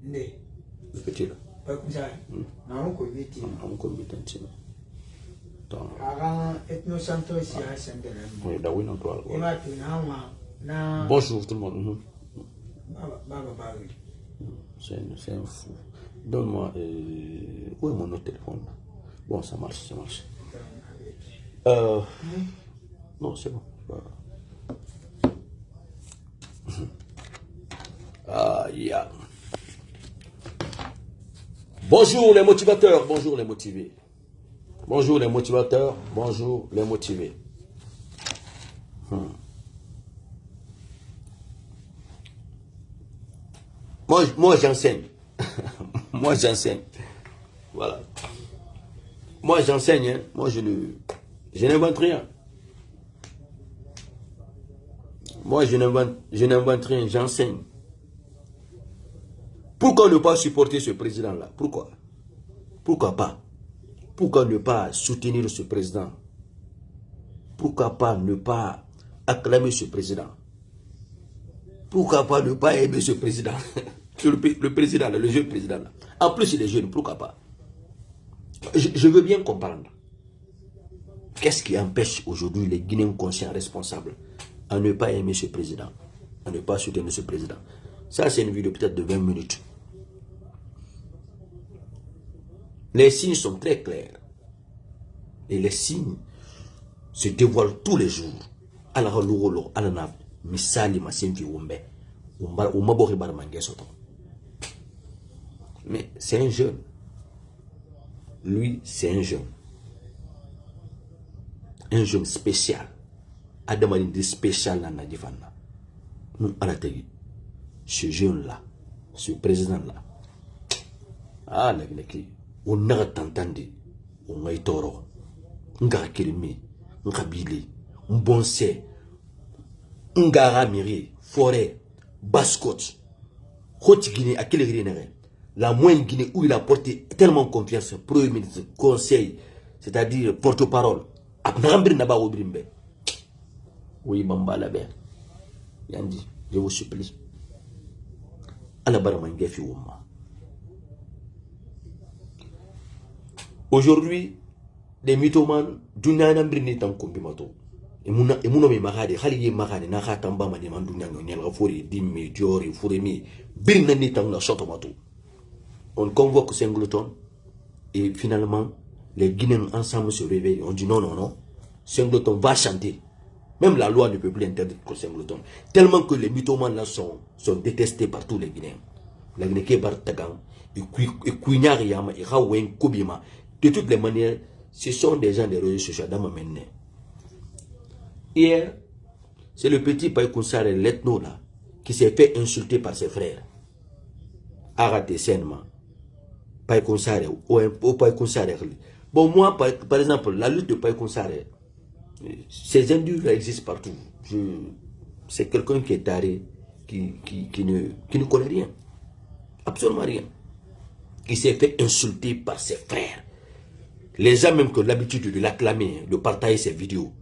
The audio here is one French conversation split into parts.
Le petit là. Non, on bonjour tout le monde. C'est un fou. Donne-moi. Où est mon autre téléphone? Bon, ça marche, ça marche. Non, c'est bon. Yeah. Bonjour les motivateurs, bonjour les motivés. Bonjour les motivateurs, bonjour les motivés. Moi j'enseigne. Moi j'enseigne. Voilà. Moi j'enseigne. Hein. Moi je n'invente rien. Moi je n'invente rien, j'enseigne. Pourquoi ne pas supporter ce président-là? Pourquoi? Pourquoi pas? Pourquoi ne pas soutenir ce président? Pourquoi pas ne pas acclamer ce président? Pourquoi pas ne pas aimer ce président? Le président, le jeune président. Là. En plus, il est jeune, pourquoi pas? Je veux bien comprendre. Qu'est-ce qui empêche aujourd'hui les Guinéens conscients responsables à ne pas aimer ce président, à ne pas soutenir ce président? Ça, c'est une vidéo peut-être de 20 minutes. Les signes sont très clairs. Et les signes se dévoilent tous les jours. Mais c'est un jeune. Lui, c'est un jeune. Un jeune spécial. Adamadi spécial dans la Difana. Nous, à la télé. Ce jeune-là, ce président-là. Ah, la Guinée. On n'a pas entendu. On a été toro. On a kirimi. On a bilé. On bonse. On a ramiri. Forêt. Bascotte. Haute Guinée, à quelle Guinée? La moindre Guinée où il a porté tellement confiance. Premier ministre, conseil, c'est-à-dire porte-parole. Oui, Bamba la belle. Yandi, je vous supplie. Aujourd'hui, les mythomanes, dunya n'ambri ni tan kombimato. Emuno mi magade, khali magade na khatamba mani mandunya nyel gafori dimmi diori furemi birna ni tan la sotomato. On convoque Singleton et finalement les Guinéens ensemble se réveillent. On dit non, non, non. Singleton va chanter. Même la loi ne peut plus interdire Singleton. Tellement que les mythomanes là sont détestés par tous les Guinéens. La Guinée qui est Bartagam, et Kouignariama, et Raouen Kobima. De toutes les manières, ce sont des gens des réseaux sociaux. Hier, c'est le petit Païkounsare, l'ethno là, qui s'est fait insulter par ses frères. Arrêtez sainement. Païkounsare, ou Païkounsare. Bon, moi, par exemple, la lutte de Païkounsare, ces indus là existent partout. C'est quelqu'un qui est taré, qui ne connaît rien. Absolument rien. Il s'est fait insulter par ses frères. Les gens même qui ont l'habitude de l'acclamer, de partager ses vidéos,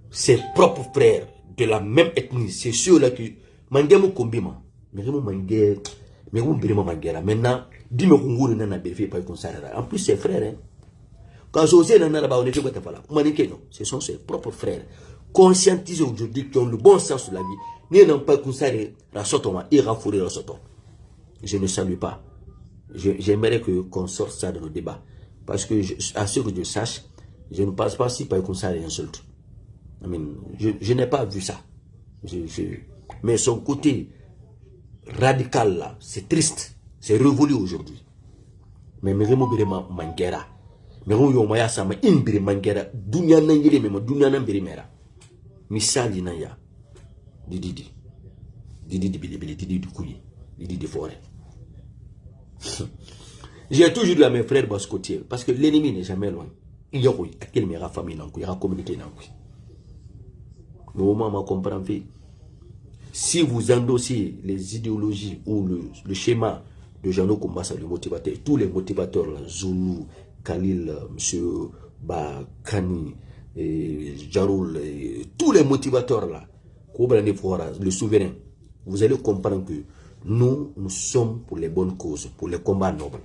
ses propres frères de la même ethnie, c'est ceux-là qui... Mangemo Kombima. Maintenant, dis-moi qu'on n'a pas vérifié par comme ça. En plus, ses frères, hein. Quand José n'a pas on est fait pas là. Ce sont ses propres frères. Conscientisés aujourd'hui qui ont le bon sens de la vie. Ni n'ont pas considéré la sotoma et raffouré la soto. Je ne salue pas. J'aimerais qu'on sorte ça de nos débats. Parce que, à ce que je sache, je ne passe pas si par comme ça et insulte. Je n'ai pas vu ça. Mais son côté radical là, c'est triste. C'est révolu aujourd'hui. Mais Meremo Birema Mangera. Meremo Yomaya Sama Imbiri Mangera. Dunya Nangiri Memo, Dunya Nambiri Mera. Misali Naya. Didi Bilibili, Didi Kouyi, Didi Forêt. J'ai toujours dit à mes frères bascotiers, parce que l'ennemi n'est jamais loin. Il y a quelle meilleure famille, il y a communauté. Mais au moment où on comprend, si vous endossez les idéologies ou le schéma de Jean-Luc Kombassa, le motivateur, tous les motivateurs, là, Zoulou, Khalil, M. Bakani, Jaroul, tous les motivateurs là, le souverain, vous allez comprendre que Nous sommes pour les bonnes causes, pour les combats nobles.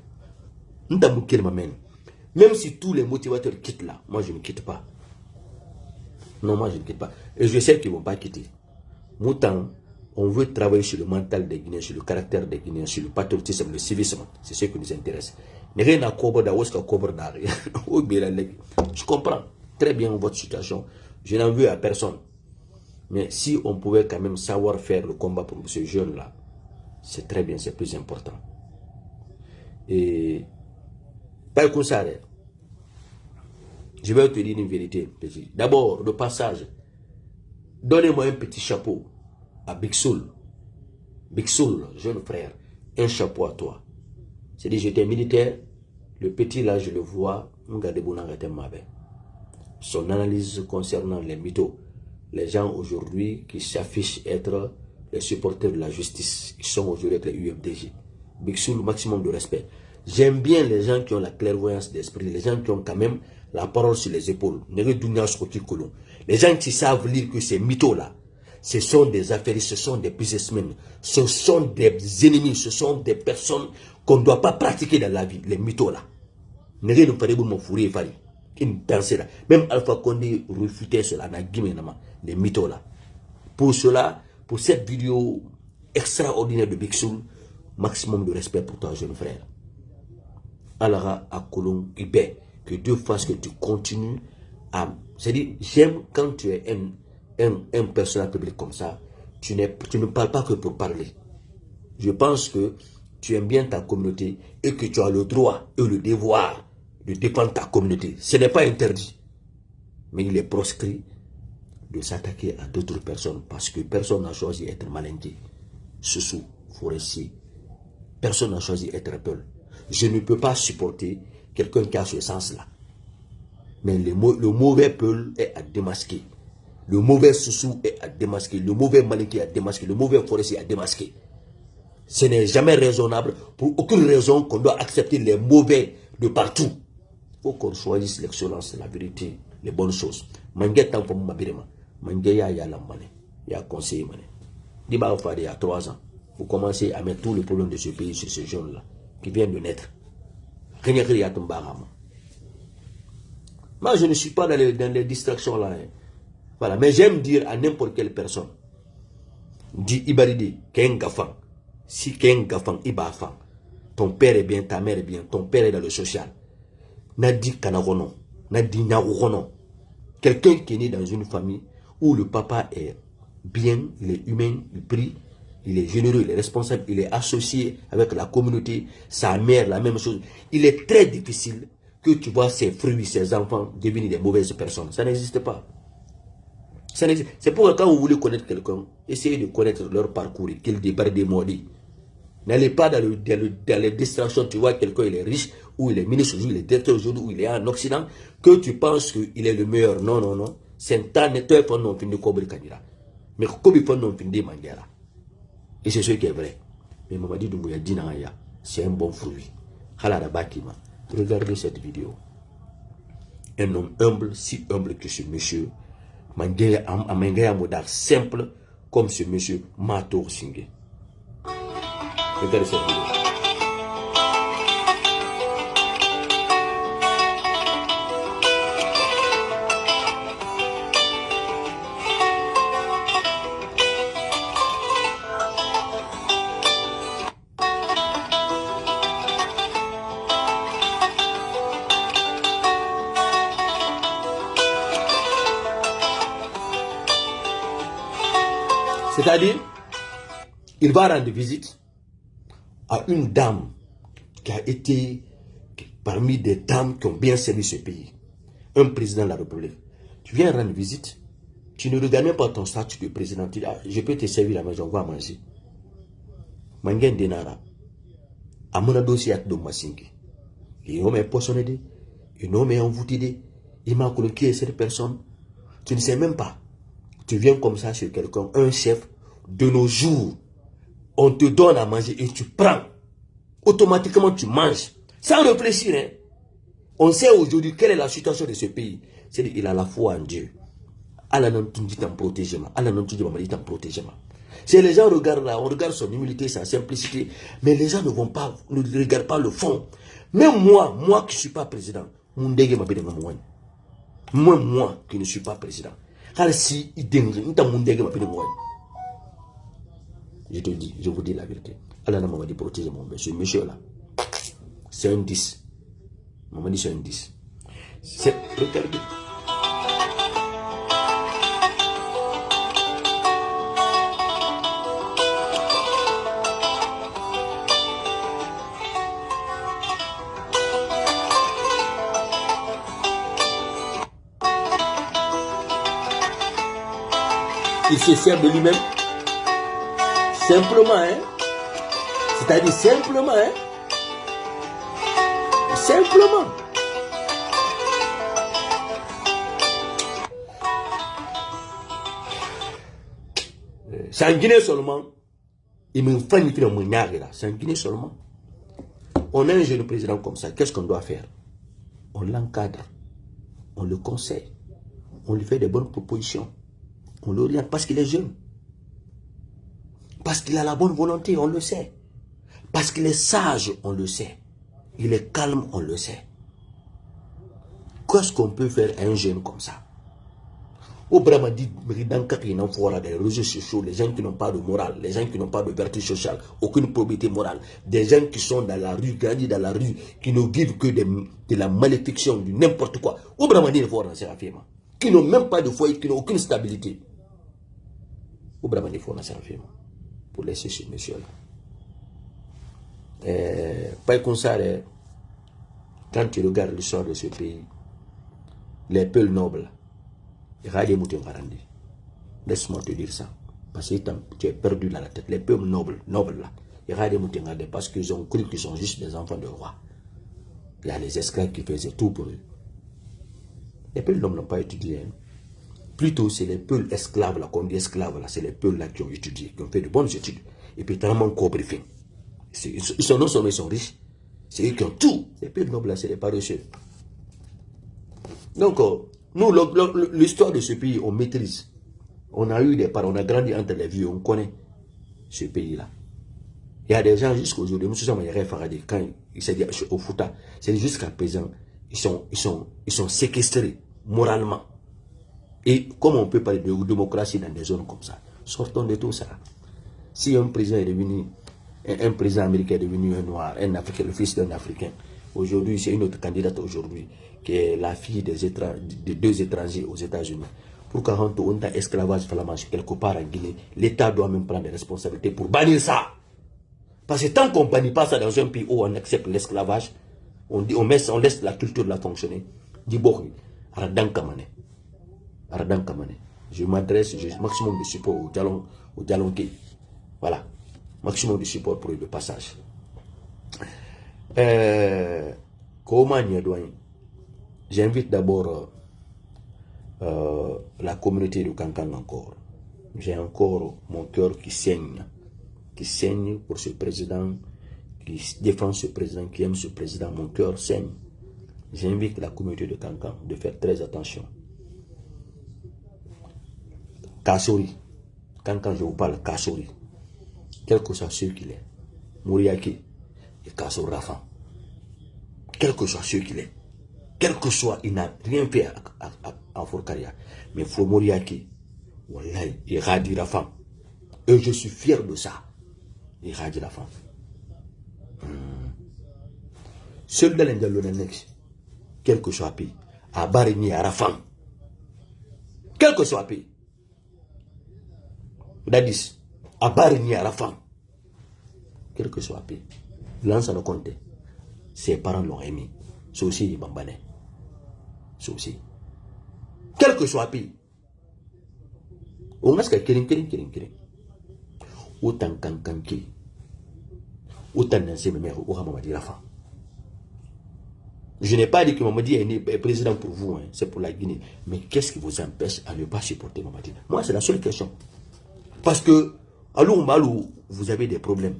Même si tous les motivateurs quittent là, moi je ne quitte pas. Non, moi je ne quitte pas. Et je sais qu'ils ne vont pas quitter. Moutant, on veut travailler sur le mental des Guinéens, sur le caractère des Guinéens, sur le patriotisme, le civisme. C'est ce qui nous intéresse. Je comprends très bien votre situation. Je n'en veux à personne. Mais si on pouvait quand même savoir faire le combat pour ce jeune-là, c'est très bien, c'est plus important. Et par contre, je vais te dire une vérité. D'abord, de passage, donnez-moi un petit chapeau à Bixoul. Bixoul, jeune frère, un chapeau à toi. C'est-à-dire, j'étais militaire, le petit là, je le vois, son analyse concernant les mythos, les gens aujourd'hui qui s'affichent être les supporters de la justice, ils sont aujourd'hui avec les UFDG. Bixoul, maximum de respect. J'aime bien les gens qui ont la clairvoyance d'esprit, les gens qui ont quand même la parole sur les épaules. Les gens qui savent lire que ces mythos-là, ce sont des affairistes, ce sont des businessmen, ce sont des ennemis, ce sont des personnes qu'on ne doit pas pratiquer dans la vie, les mythos-là. Même Alpha Condé refutait cela, les mythos-là. Pour cela, pour cette vidéo extraordinaire de Bixoul, maximum de respect pour toi, jeune frère. Alara Akolon Ibe, que Dieu fasse que tu continues à... C'est-à-dire, j'aime quand tu es un personnage public comme ça, tu ne parles pas que pour parler. Je pense que tu aimes bien ta communauté et que tu as le droit et le devoir de défendre ta communauté. Ce n'est pas interdit. Mais il est proscrit de s'attaquer à d'autres personnes parce que personne n'a choisi d'être malinqué. Soussou, forestier. Personne n'a choisi d'être Apple. Je ne peux pas supporter quelqu'un qui a ce sens-là. Mais le mauvais Peul est à démasquer. Le mauvais Soussou est à démasquer. Le mauvais Maliki est à démasquer. Le mauvais forestier est à démasquer. Ce n'est jamais raisonnable, pour aucune raison, qu'on doit accepter les mauvais de partout. Il faut qu'on choisisse l'excellence, la vérité, les bonnes choses. Manguet tant pour m'abirema. Manguet ya lambane. Ya conseiller mané. Diba il y a 3 ans. Vous commencez à mettre tous les problèmes de ce pays sur ce jeune-là, qui vient de naître. Moi, je ne suis pas dans les distractions là. Hein. Voilà. Mais j'aime dire à n'importe quelle personne, dit Ibaridi, qu'un gafan. Si qu'un gafan, Ibafan, ton père est bien, ta mère est bien, ton père est dans le social. Nadi Kanarono, Nadi Narourono. Quelqu'un qui est né dans une famille où le papa est bien, il est humain, il prie, il est généreux, il est responsable, il est associé avec la communauté, sa mère, la même chose. Il est très difficile que tu vois ses fruits, ses enfants devenir des mauvaises personnes. Ça n'existe pas. C'est pourquoi quand vous voulez connaître quelqu'un, essayez de connaître leur parcours, qu'ils débarquent des maudits. N'allez pas dans les distractions, tu vois quelqu'un, il est riche, ou il est ministre, ou il est directeur aujourd'hui, ou il est en Occident, que tu penses qu'il est le meilleur. Non, non, non. C'est un temps nettoyé pour nous finir Kobri Kanira. Mais Kobi pour nous finir Mangera. Et c'est ce qui est vrai. Mais Mamadi Doumbouya Dinaya, c'est un bon fruit. Bakima, regardez cette vidéo. Un homme humble, si humble que ce monsieur, Mangaya Modar simple comme ce monsieur Mato Singé. Regardez cette vidéo. C'est-à-dire, il va rendre visite à une dame qui a été parmi des dames qui ont bien servi ce pays. Un président de la République. Tu viens rendre visite, tu ne regardes même pas ton statut de président. Tu dis, ah, je peux te servir à la maison, on va manger. Mangen Denara. À mon dossier, de Masingi. Il m'a poissonné, il m'a envoûté, il m'a coloqué cette personne. Tu ne sais même pas. Tu viens comme ça chez quelqu'un, un chef, de nos jours, on te donne à manger et tu prends. Automatiquement, tu manges. Sans réfléchir. Hein. On sait aujourd'hui quelle est la situation de ce pays. C'est-à-dire qu'il a la foi en Dieu. Allah n'a pas dit t'en protéger. Allah n'a pas dit t'en protéger. Si les gens regardent là, on regarde son humilité, sa simplicité, mais les gens ne regardent pas le fond. Même moi qui ne suis pas président, moi qui ne suis pas président, je te dis, je vous dis la vérité. Allah m'a dit protéger mon monsieur là. C'est un 10. Maman dit c'est un 10. Regardez. Il se sert de lui-même. Simplement, hein. C'est-à-dire simplement, hein. Simplement. C'est en Guinée seulement. Il me fait une là. C'est en Guinée seulement. On a un jeune président comme ça. Qu'est-ce qu'on doit faire? On l'encadre. On le conseille. On lui fait des bonnes propositions. On l'oriente parce qu'il est jeune. Parce qu'il a la bonne volonté, on le sait. Parce qu'il est sage, on le sait. Il est calme, on le sait. Qu'est-ce qu'on peut faire à un jeune comme ça? Au Brahma dit, les réseaux sociaux, les gens qui n'ont pas de morale, les gens qui n'ont pas de vertu sociale, aucune probité morale, des gens qui sont dans la rue, grandis dans la rue, qui ne vivent que de la malédiction, de n'importe quoi. Au Brahma dit, qui n'ont même pas de foyer, qui n'ont aucune stabilité. Au Brahma dit, pour laisser ce monsieur-là. Pas comme ça, quand tu regardes l'histoire de ce pays, les peuples nobles, laisse-moi te dire ça. Parce que tu es perdu dans la tête. Les peuples nobles là, parce qu'ils ont cru qu'ils sont juste des enfants de roi. Il y a les esclaves qui faisaient tout pour eux. Les peuples nobles n'ont pas étudié. Hein. Plutôt, c'est les peuples esclaves là, qu'on dit esclaves là, c'est les peuples là qui ont étudié, qui ont fait de bonnes études. Et puis, tellement cobrifiés. Ils sont non seulement ils sont riches, c'est eux qui ont tout. Les peuples nobles là, c'est les paresseux. Donc, nous, l'histoire de ce pays, on maîtrise. On a eu des parents, on a grandi entre les vieux, on connaît ce pays-là. Il y a des gens jusqu'à aujourd'hui, quand ils se disent au Fouta, c'est jusqu'à présent, ils sont séquestrés moralement. Et comment on peut parler de démocratie dans des zones comme ça? Sortons de tout ça. Si un président est devenu, un président américain est devenu un noir, un Africain, le fils d'un Africain, aujourd'hui, c'est une autre candidate aujourd'hui, qui est la fille de deux étrangers aux États-Unis. Pourquoi on a esclavage quelque part en Guinée, l'État doit même prendre des responsabilités pour bannir ça. Parce que tant qu'on ne bannit pas ça dans un pays où on accepte l'esclavage, on laisse la culture là fonctionner. Je m'adresse, j'ai maximum de support au Dialonké. Voilà. Maximum de support pour le passage. Comment j'invite d'abord la communauté de Kankan encore. J'ai encore mon cœur qui saigne pour ce président, qui défend ce président, qui aime ce président. Mon cœur saigne. J'invite la communauté de Kankan de faire très attention. Kassori, quand je vous parle Kassori, quel que soit ce qu'il est, Moriaki et Kassori Rafan, quel que soit ce qu'il est, quel que soit, il n'a rien fait à Forcaria, mais faut Moriaki, Wallahi, il radi Rafan, et je suis fier de ça, il radi Rafan. Seul dans l'Indianex, quel que soit le pays, à Barini à Rafan, quel que soit le pays, Dadis, à Barini à Rafan, quel que soit le pays, l'an ça ne compte, ses parents l'ont aimé, c'est aussi Bambane, c'est aussi, quel que soit le pays, on a ce qu'il autant kankanki, autant dans ces mémères, ou Hamadi Rafan. Je n'ai pas dit que Mamadi est président pour vous, hein, c'est pour la Guinée. Mais qu'est-ce qui vous empêche à ne pas supporter Mamadi? Moi, c'est la seule question. Parce que, à l'Oumbalou, vous avez des problèmes.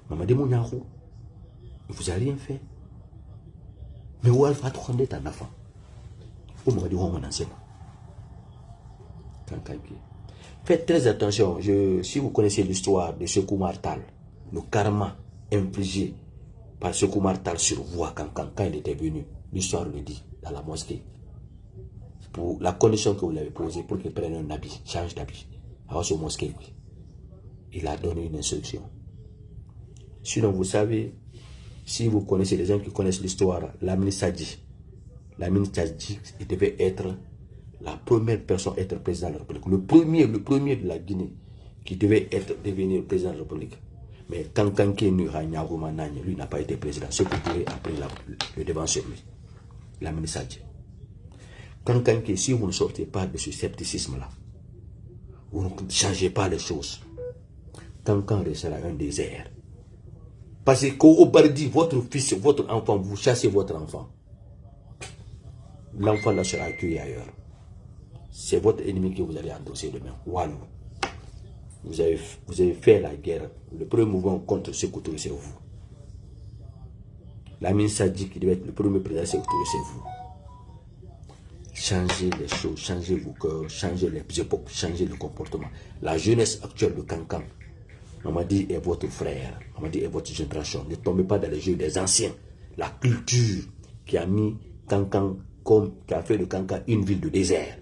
Mamadi Mouniarou, vous n'avez rien fait. Mais où elle va trouver un enfant? Où Mamadi Ouaman enseigne? Faites très attention. Si vous connaissez l'histoire de Sékou Martal, le karma infligé par Sékou Martal sur vous quand il était venu, l'histoire le dit dans la mosquée. Pour la condition que vous l'avez posée pour qu'il prenne un habit, change d'habit. Alors ce mosquée, il a donné une instruction. Sinon, vous savez, si vous connaissez les gens qui connaissent l'histoire, Lamine Sadji, il devait être la première personne à être président de la République. Le premier de la Guinée qui devait devenir président de la République. Mais Kankanke Nuranyagoumanane, lui n'a pas été président. Ce que Touré a pris le devant sur lui. Lamine Sadji. Kankanke, si vous ne sortez pas de ce scepticisme-là, vous ne changez pas les choses, Kankan restera un désert. Parce qu'au Bardi, votre fils, votre enfant, vous chassez votre enfant. L'enfant là sera accueilli ailleurs. C'est votre ennemi que vous allez endosser demain. Walou. Vous avez fait la guerre. Le premier mouvement contre Sékou Touré, c'est vous. Lamine Sadji qui devait être le premier président Sékou Touré, c'est vous. Changez les choses, changez vos cœurs, changez les époques, changez le comportement. La jeunesse actuelle de Kankan, Mamadi est votre frère, Mamadi est votre génération. Ne tombez pas dans les jeux des anciens. La culture qui a mis Kankan qui a fait de Kankan une ville de désert.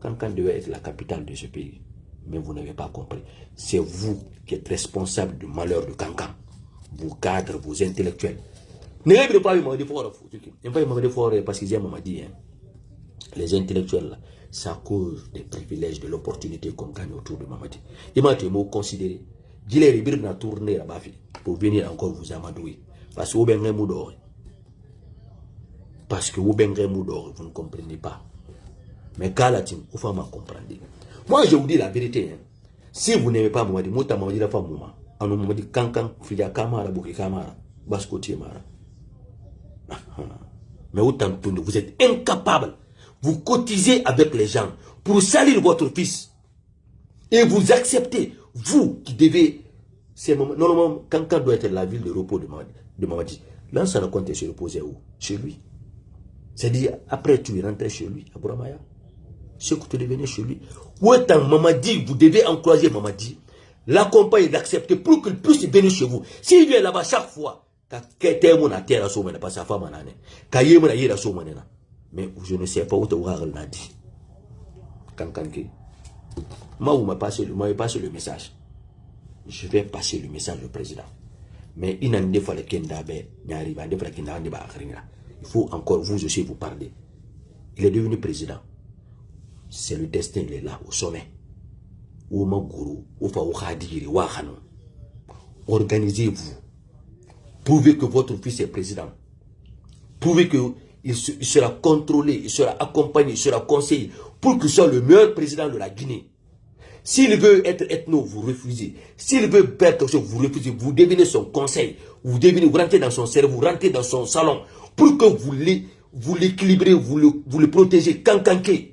Kankan devait être la capitale de ce pays. Mais vous n'avez pas compris. C'est vous qui êtes responsable du malheur de Kankan. Vos cadres, vos intellectuels. Ne rêvez pas Mamadi Fort. Ne pas Mamadi Fort parce qu'ils aiment Mamadi. Les intellectuels, là, c'est à cause des privilèges, de l'opportunité qu'on gagne autour de Mamadi. Et moi, tu m'as considéré. Dis-les, Ribir n'a tourné là-bas pour venir encore vous amadouer. Parce que vous avez un Parce que vous avez un vous ne comprenez pas. Mais quand la team, vous faites comprendre. Moi, je vous dis la vérité. Hein. Si vous n'aimez pas Mamadi, moi, Mamadi la femme, moi. On m'a dit Kankan, Fria Kamara, Bouki Kamara, Baskoti Mara. Mais autant que vous êtes incapable. Vous cotisez avec les gens pour salir votre fils. Et vous acceptez, vous qui devez... Normalement, Kankan doit être la ville de repos de Mamadi. Là, ça raconte se reposer où? Chez lui. C'est-à-dire, après tu es rentré chez lui, à Bouramaya. Ce que tu devenais chez lui. Autant Mamadi, vous devez encourager Mamadi, l'accompagner, l'accepter pour qu'il puisse venir chez vous. S'il vient là-bas chaque fois, mais je ne sais pas où tu as dit. Kankanke. Moi, vous m'avez passé le message. Je vais passer le message au président. Mais il faut encore vous aussi vous parler. Il est devenu président. C'est le destin, il est là, au sommet. Organisez-vous. Prouvez que votre fils est président. Prouvez qu'il sera contrôlé, il sera accompagné, il sera conseillé pour qu'il soit le meilleur président de la Guinée. S'il veut être ethno, vous refusez. S'il veut faire quelque chose, vous refusez. Vous devenez son conseil. Vous rentrez dans son cerveau, vous rentrez dans son salon pour que vous l'équilibrez, vous le protégez. Kankanke.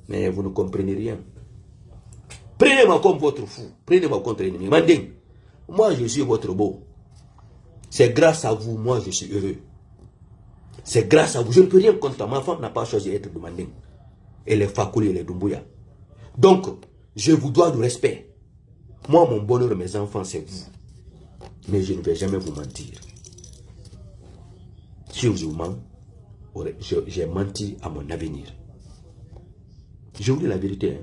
Mais vous ne comprenez rien. Prenez-moi comme votre fou. Prenez-moi contre ennemi. Manding, moi je suis votre beau. C'est grâce à vous, moi je suis heureux. C'est grâce à vous. Je ne peux rien contre ma femme n'a pas choisi d'être de Manding. Elle est Fakouli, elle est Dumbuya. Donc, je vous dois du respect. Moi, mon bonheur, mes enfants, c'est vous. Mais je ne vais jamais vous mentir. Si je vous mens, j'ai menti à mon avenir. Je vous dis la vérité. Hein.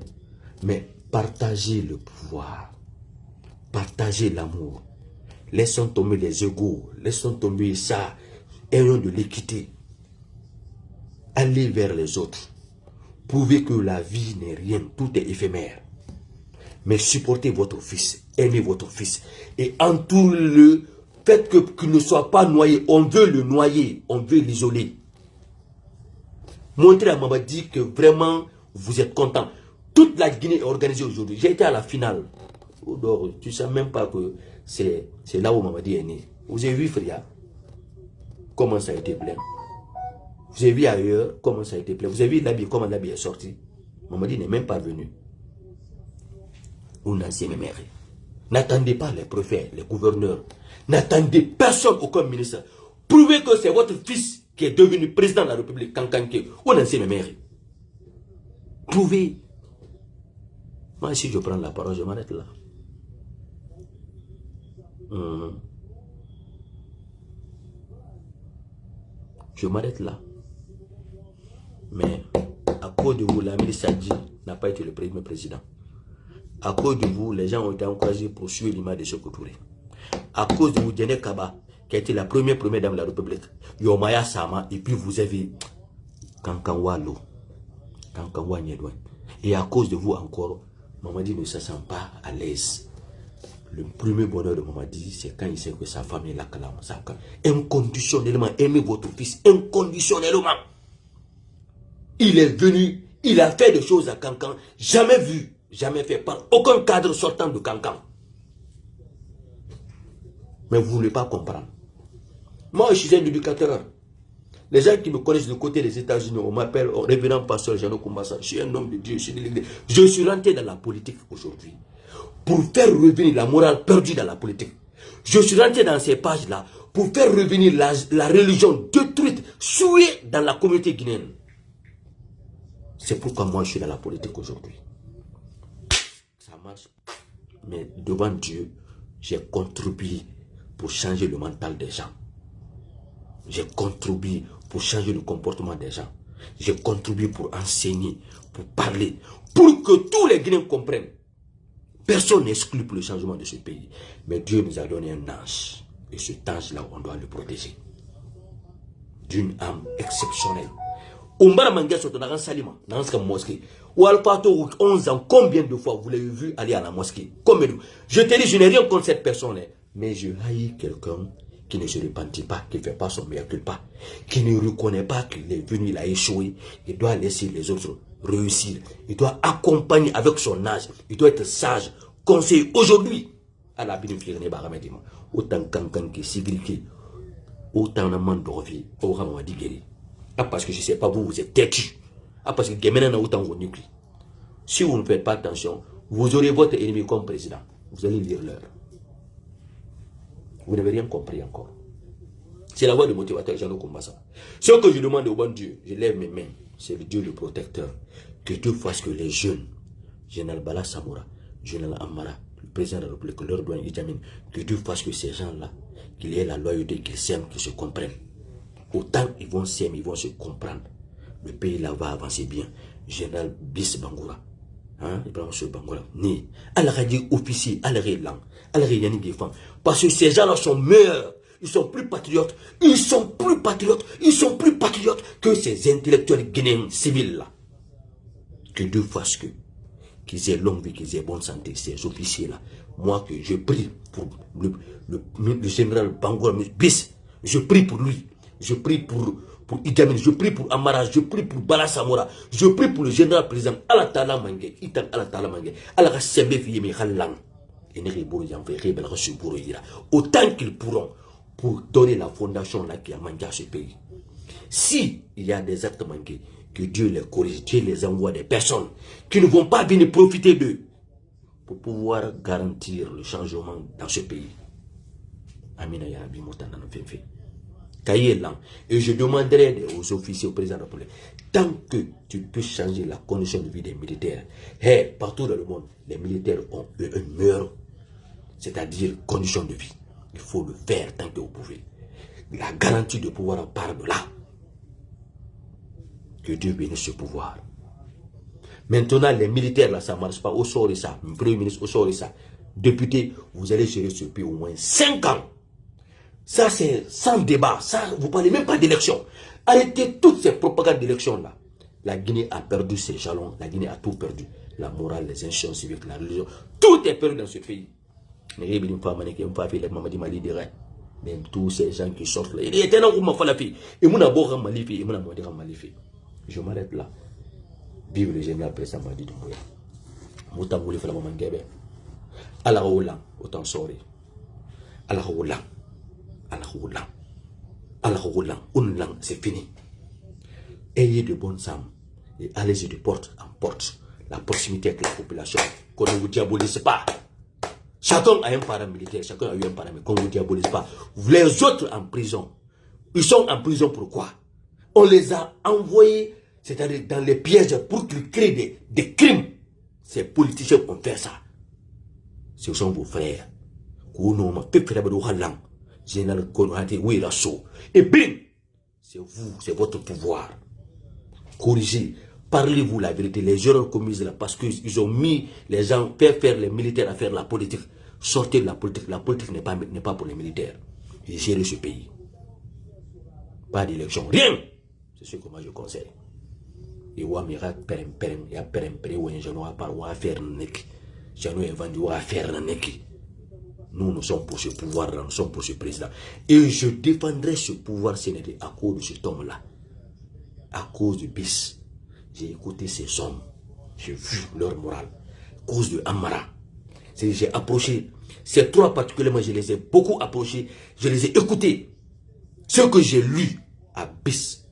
Mais partagez le pouvoir. Partagez l'amour. Laissons tomber les égos. Laissons tomber ça. Ayons de l'équité. Allez vers les autres. Prouvez que la vie n'est rien. Tout est éphémère. Mais supportez votre fils. Aimez votre fils. Et entourez-le. Faites qu'il ne soit pas noyé. On veut le noyer. On veut l'isoler. Montrez à Mamadi que vraiment vous êtes content. Toute la Guinée est organisée aujourd'hui. J'ai été à la finale. Tu ne sais même pas que c'est là où Mamadi est né. Vous avez vu, Fria, comment ça a été plein. Vous avez vu ailleurs comment ça a été plein. Vous avez vu l'habit, comment l'habit est sorti. Mamadi n'est même pas venu. Ou n'ancienne mère. N'attendez pas les préfets, les gouverneurs. N'attendez personne, aucun ministre. Prouvez que c'est votre fils qui est devenu président de la République, Kankanké, ou dans ses mères. Prouvez. Moi, si je prends la parole, je m'arrête là. Je m'arrête là. Mais à cause de vous, l'ami Sadji n'a pas été le premier président. À cause de vous, les gens ont été encouragés pour suivre l'image de Sékou Touré. À cause de vous, Diane Kaba, qui a été la première dame de la République, Yomaya Sama, et puis vous avez Kankanwa Lo, Kankanwa Nyedouane. Et à cause de vous encore, Mamadi ne se sent pas à l'aise. Le premier bonheur de Mamadi, c'est quand il sait que sa famille est là, inconditionnellement, aimez votre fils, inconditionnellement. Il est venu, il a fait des choses à Kankan, jamais vu, jamais fait par aucun cadre sortant de Kankan. Mais vous ne voulez pas comprendre. Moi, je suis un éducateur. Les gens qui me connaissent du côté des États-Unis, on m'appelle révérend pasteur Jeannot Koumbassa. Je suis un homme de Dieu, je suis de l'Église. Je suis rentré dans la politique aujourd'hui pour faire revenir la morale perdue dans la politique. Je suis rentré dans ces pages-là pour faire revenir la religion détruite, souillée dans la communauté guinéenne. C'est pourquoi moi je suis dans la politique aujourd'hui. Ça marche. Mais devant Dieu, j'ai contribué pour changer le mental des gens. J'ai contribué pour changer le comportement des gens. J'ai contribué pour enseigner, pour parler, pour que tous les Guinéens comprennent. Personne n'exclut pour le changement de ce pays. Mais Dieu nous a donné un ange. Et cet ange-là, on doit le protéger. D'une âme exceptionnelle. Ombara Mangia Sotonaran Salima, dans la mosquée. Ou Alpato, 11 ans, combien de fois vous l'avez vu aller à la mosquée? Combien de... Je te dis, je n'ai rien contre cette personne-là. Mais je haïs quelqu'un qui ne se repentit pas, qui ne fait pas son meilleur culpa, qui ne reconnaît pas qu'il est venu, il a échoué. Il doit laisser les autres réussir. Il doit accompagner avec son âge. Il doit être sage, conseiller. Aujourd'hui, à la bénéfice de Baramedima, autant Kankan qui s'igrique, autant de monde d'orvie, autant de guérir. Ah, parce que je ne sais pas, vous êtes têtu. Ah, parce que Gemena n'a autant de nucléaire. Si vous ne faites pas attention, vous aurez votre ennemi comme président. Vous allez lire l'heure. Vous n'avez rien compris encore. C'est la voix du motivateur Jeannot Koumbassa. Ce que je demande au bon Dieu, je lève mes mains, c'est le Dieu le protecteur. Que Dieu fasse que les jeunes, Général Bala Samoura, Général Amara, le président de la République, leur douane Idjamin, que Dieu fasse que ces gens-là, qu'il y ait la loyauté, qu'ils s'aiment, qu'ils se comprennent. Autant ils vont s'aimer, ils vont se comprendre. Le pays là va avancer bien. Général Bis Bangoura. Hein, Ibrahim Bangoura. Ni. Al-Radi officier, Al-Rélan, Al-Réani Guéfan. Parce que ces gens-là sont meilleurs. Ils sont plus patriotes. Ils sont plus patriotes. Ils sont plus patriotes que ces intellectuels guinéens civils là. Que Dieu fasse que qu'ils aient longue vie, qu'ils aient bonne santé, ces officiers-là. Moi, que je prie pour le général Bangoura Bis. Je prie pour lui. Je prie pour Idjamin, je prie pour Amara, je prie pour Bala Samora, je prie pour le général président Alatala Mangé, Itan Alatala Mangé, Alaka Sembe Fiyemi Khalang, et Neriboro Yanfe Rebel Rasuboro Ira, autant qu'ils pourront pour donner la fondation là qui a mangé à ce pays. Si il y a des actes manqués, que Dieu les corrige, Dieu les envoie des personnes qui ne vont pas venir profiter d'eux pour pouvoir garantir le changement dans ce pays. Amina Yarabi Moutana Fefe. Et je demanderai aux officiers, au président de la République, tant que tu peux changer la condition de vie des militaires, partout dans le monde, les militaires ont une meilleure, c'est-à-dire condition de vie. Il faut le faire tant que vous pouvez. La garantie de pouvoir en part de là. Que Dieu bénisse ce pouvoir. Maintenant, les militaires là, ça ne marche pas. Au sort de ça, le premier ministre, au sort de ça, député, vous allez gérer ce pays au moins 5 ans. Ça, c'est sans débat. Ça, vous ne parlez même pas d'élection. Arrêtez toutes ces propagandes d'élection-là. La Guinée a perdu ses jalons. La Guinée a tout perdu. La morale, les institutions civiques, la religion. Tout est perdu dans ce pays. Même tous ces gens qui sortent là. Il y a tellement de filles. Je m'arrête là. Vive le général président Madi Doumbouya. Mouta Mouli Fala Mamangebe. Allah Oulan, autant sorry. Allah Oulan. Allah, c'est fini. Ayez de bonnes âmes et allez-y de porte en porte. La proximité avec la population, qu'on ne vous diabolise pas. Chacun a un paramilitaire, chacun a eu un paramilitaire, qu'on ne vous diabolise pas. Les autres en prison, Ils sont en prison pourquoi? On les a envoyés, c'est-à-dire dans les pièges pour qu'ils créent des crimes. Ces politiciens ont fait ça. Ce sont vos frères. Et bim, c'est vous, c'est votre pouvoir. Corrigez, parlez-vous la vérité, les erreurs commises là, parce qu'ils ont mis les gens, faire les militaires à faire la politique. Sortez de la politique n'est pas pour les militaires. Ils gèrent ce pays. Pas d'élection, rien. C'est ce que moi je conseille. Et moi, je nous sommes pour ce pouvoir-là, nous sommes pour ce président. Et je défendrai ce pouvoir, ce n'était à cause de cet homme-là. À cause du BIS. J'ai écouté ces hommes. J'ai vu leur morale. À cause de Amara. J'ai approché. Ces trois particulièrement, je les ai beaucoup approchés. Je les ai écoutés. Ce que j'ai lu à BIS,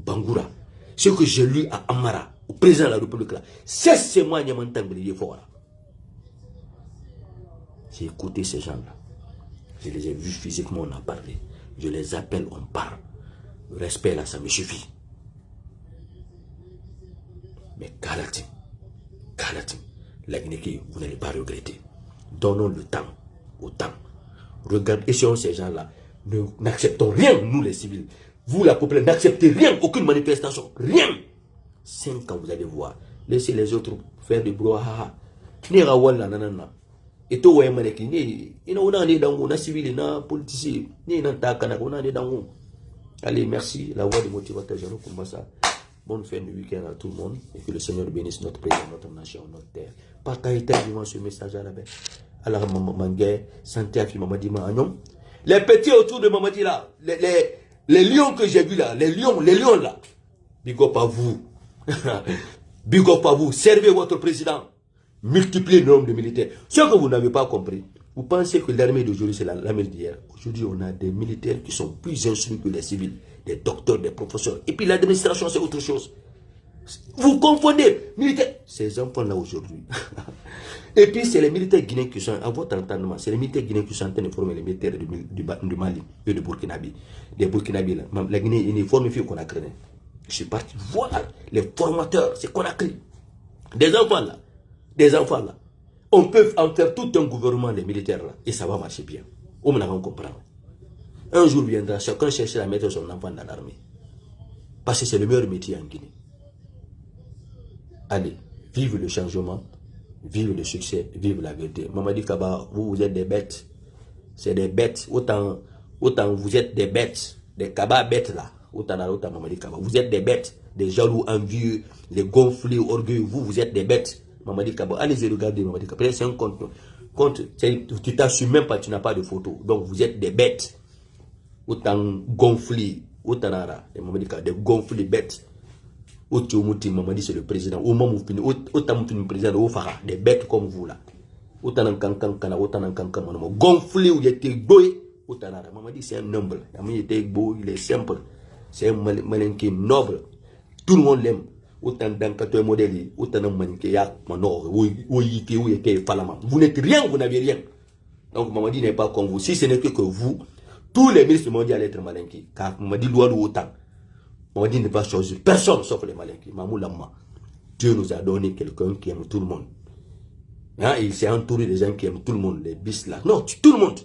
Bangoura, ce que j'ai lu à Amara, au président de la République, là, c'est moi qui m'ai fort. J'ai écouté ces gens-là. Je les ai vus physiquement, on a parlé. Je les appelle, on parle. Le respect là, ça me suffit. Mais Kalatim, la Guinée, vous n'allez pas regretter. Donnons le temps au temps. Regardez, essayons ces gens-là. Nous n'acceptons rien, nous les civils. Vous, la population, n'acceptez rien, aucune manifestation, rien. 5 ans, vous allez voir. Laissez les autres faire du brouhaha. Et tout le monde qui est dans le civil, dans le politicien, allez, merci. La voix du motivateur, Jean Koumbassa. Bonne fin de week-end à tout le monde. Et que le Seigneur bénisse notre pays, notre nation, notre terre. Partagez tellement ce message à la baie. Alors, Mamangé, santé à Mamadi Magnon. Les petits autour de Mamadi là, les lions que j'ai vus là, les lions là. Big up à vous. Big up à vous. Servez votre président. Multipliez le nombre de militaires. Ce que vous n'avez pas compris, vous pensez que l'armée d'aujourd'hui c'est l'armée d'hier. Aujourd'hui, on a des militaires qui sont plus instruits que les civils, des docteurs, des professeurs. Et puis l'administration, c'est autre chose. Vous confondez militaires. Ces enfants-là aujourd'hui. Et puis, c'est les militaires guinéens qui sont, à votre entendement, c'est les militaires guinéens qui sont en train de former les militaires du Mali et du Burkinabe. Les Burkinabés, là. La Guinée, il y a une formation qu'on a créée. Je suis parti voir les formateurs, c'est qu'on a créé. Des enfants là. Des enfants là. On peut en faire tout un gouvernement des militaires là. Et ça va marcher bien. On va comprendre. Un jour viendra, chacun cherchera à mettre son enfant dans l'armée. Parce que c'est le meilleur métier en Guinée. Allez, vive le changement, vive le succès, vive la vérité. Mamadi Kaba, vous êtes des bêtes. C'est des bêtes. Autant vous êtes des bêtes. Des Kaba bêtes là. Autant Mamadi Kaba. Vous êtes des bêtes. Des jaloux envieux, les gonflés, orgueilleux. Vous êtes des bêtes. Mamadi Kaba. Allez-y regarder Mamadi Kaba. C'est un compte. Tu t'assumes même pas, tu n'as pas de photo. Donc vous êtes des bêtes. Autant gonflés. Autant Mamadi Kaba. Des gonflés bêtes. Mamadi c'est le président. Autant le président de Fara. Des bêtes comme vous là. Autant gonflé ou il était doué. Autant Mamadi c'est un noble. Il était beau, il est simple. C'est un malin qui est noble. Tout le monde l'aime. Autant dans le modèle, autant dans vous n'êtes rien, vous n'avez rien. Donc Mamadi n'est pas comme vous. Si ce n'est que vous, tous les ministres mondiaux allaient être malinqués. Car Mamadi doit nous autant. Mamadi ne va choisir personne sauf les malinqués. Mamou Lama. Dieu nous a donné quelqu'un qui aime tout le monde. Hein? Il s'est entouré des gens qui aiment tout le monde. Les bis là. Non, tout le monde.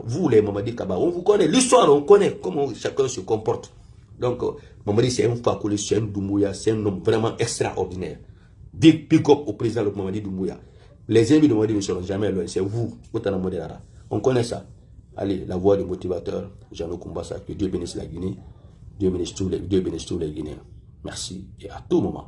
Vous les Mamadi Kaba, on vous connaît. L'histoire, on connaît comment chacun se comporte. Donc, Mamadi, c'est un Fakouli, c'est un Doumbouya, c'est un homme vraiment extraordinaire. Big up au président de Mamadi Doumbouya. Les ennemis de Mamadi ne seront jamais loin, c'est vous. On connaît ça. Allez, la voix du motivateur, Jean Koumbassa, que Dieu bénisse la Guinée, Dieu bénisse tous les Guinéens. Merci et à tout moment.